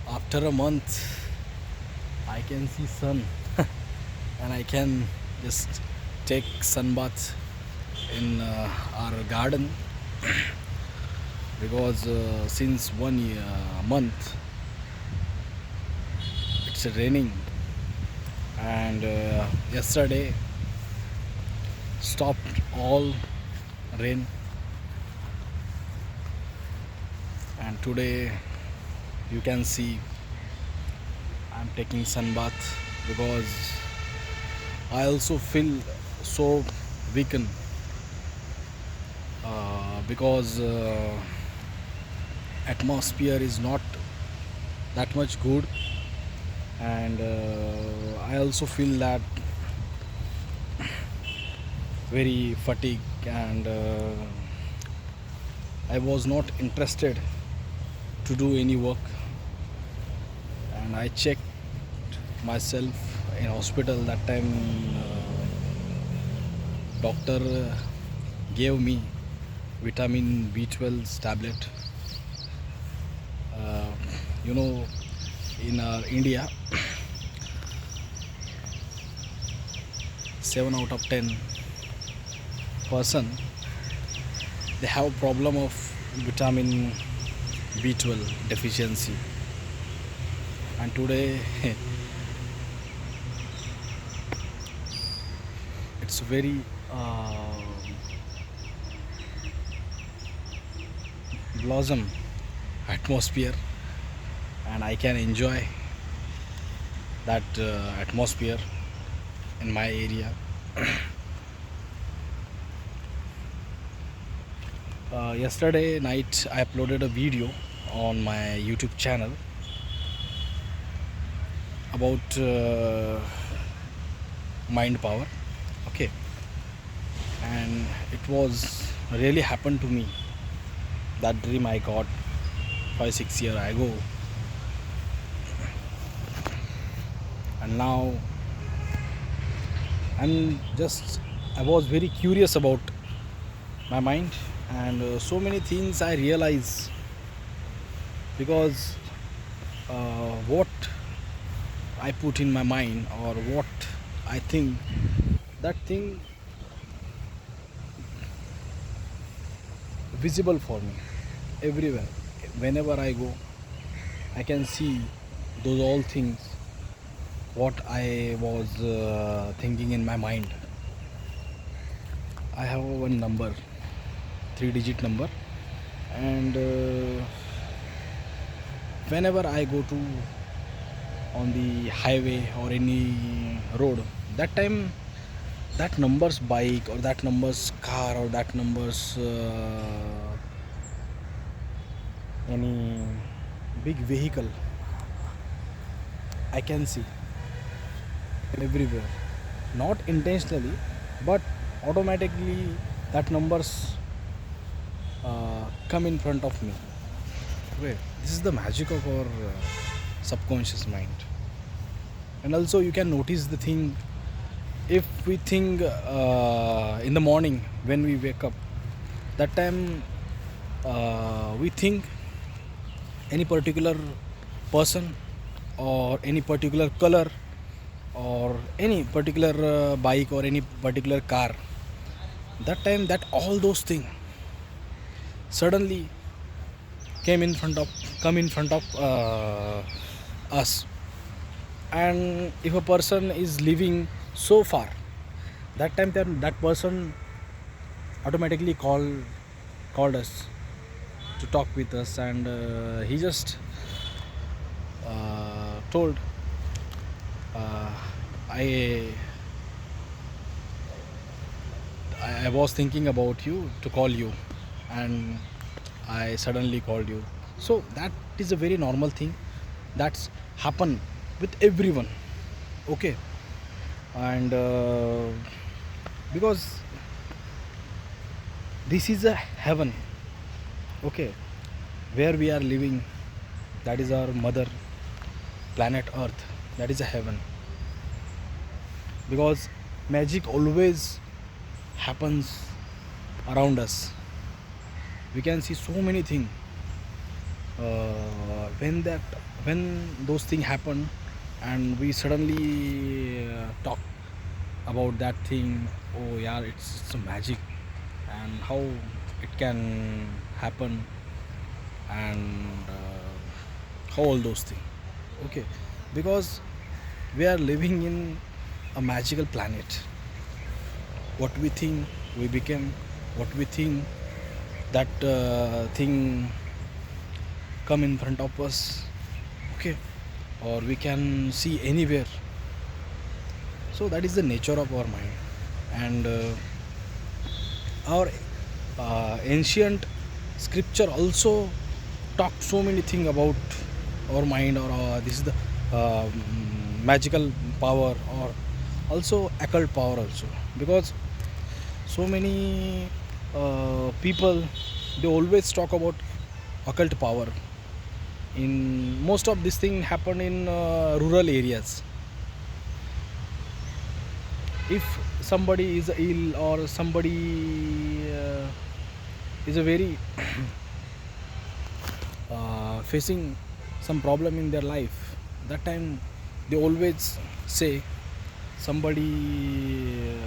After a month, I can see sun and I can just take sun bath in our garden because since month it's raining and yesterday stopped all rain and today you can see I'm taking sun bath because I also feel so weakened because atmosphere is not that much good and I also feel that very fatigue and I was not interested to do any work and I checked myself in hospital that time doctor gave me vitamin B12 tablet uh, you know in India 7 out of 10 person they have a problem of vitamin B12 deficiency and today it's very blossom atmosphere and I can enjoy that atmosphere in my area. Yesterday night I uploaded a video on my YouTube channel about mind power. Okay, and it was really happened to me. That dream I got 5 6 years ago, and now I was very curious about my mind and so many things I realize because what I put in my mind or what I think that thing visible for me everywhere. Whenever I go, I can see those all things what I was thinking in my mind. I have one number, 3-digit number, and whenever I go to on the highway or any road, that time that number's bike or that number's car or that number's any big vehicle I can see everywhere, not intentionally but automatically that numbers come in front of me. Wait, this is the magic of our subconscious mind. And also you can notice the thing, if we think in the morning when we wake up, that time we think any particular person or any particular color or any particular bike or any particular car, that time that all those things suddenly come in front of us. And if a person is living so far, that time that person automatically called us to talk with us and he just told uh, I I was thinking about you to call you and I suddenly called you. So that is a very normal thing that's happen with everyone. Okay, and because this is a heaven. Okay, where we are living, that is our mother planet Earth. That is a heaven because magic always happens around us. We can see so many things when that when those things happen and we suddenly talk about that thing, oh yeah, it's a magic, and how it can happen, and how all those things. Okay, because we are living in a magical planet. What we think we become, what we think that thing come in front of us. Okay, or we can see anywhere. So that is the nature of our mind, and our ancient scripture also talked so many things about our mind, or this is the magical power, or also occult power also, because so many people, they always talk about occult power. In most of this thing happen in rural areas. If somebody is ill, or somebody is a very facing some problem in their life, that time they always say somebody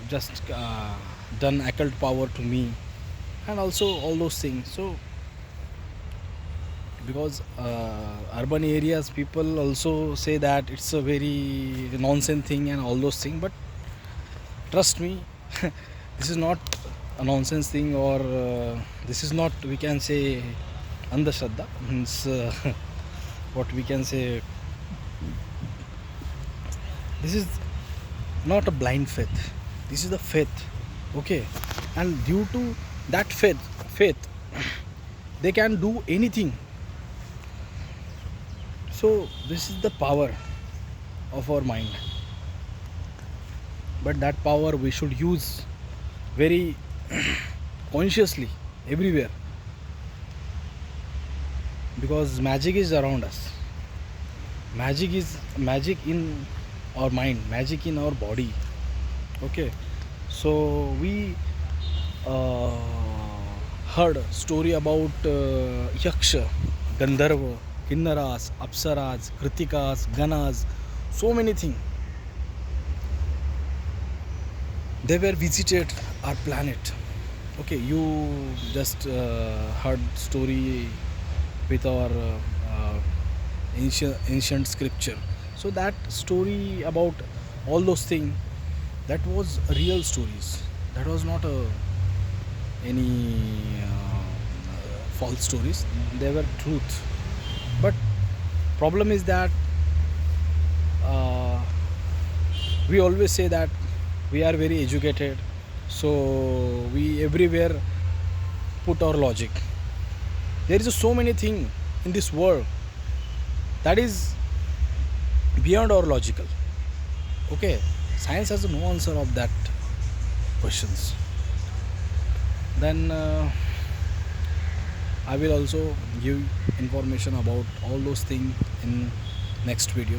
just done occult power to me, and also all those things. So because urban areas people also say that it's a very nonsense thing and all those things, but trust me, this is not a nonsense thing, or this is not, we can say, andhashraddha, means what we can say, this is not a blind faith, this is the faith. Okay, and due to that faith they can do anything. So this is the power of our mind, but that power we should use very consciously everywhere, because magic is around us. Magic in our mind, magic in our body. Okay, so we uh, heard story about yaksha, gandharva, kinnaras, apsaras, kritikas, ganas, so many things. They were visited our planet. Okay, you just heard story with our ancient scripture. So that story about all those things, that was real stories. That was not any false stories. They were truth. But problem is that uh, we always say that we are very educated, so we everywhere put our logic. There is so many things in this world that is beyond our logical. Okay, science has no answer of that questions. Then I will also give information about all those things in next video.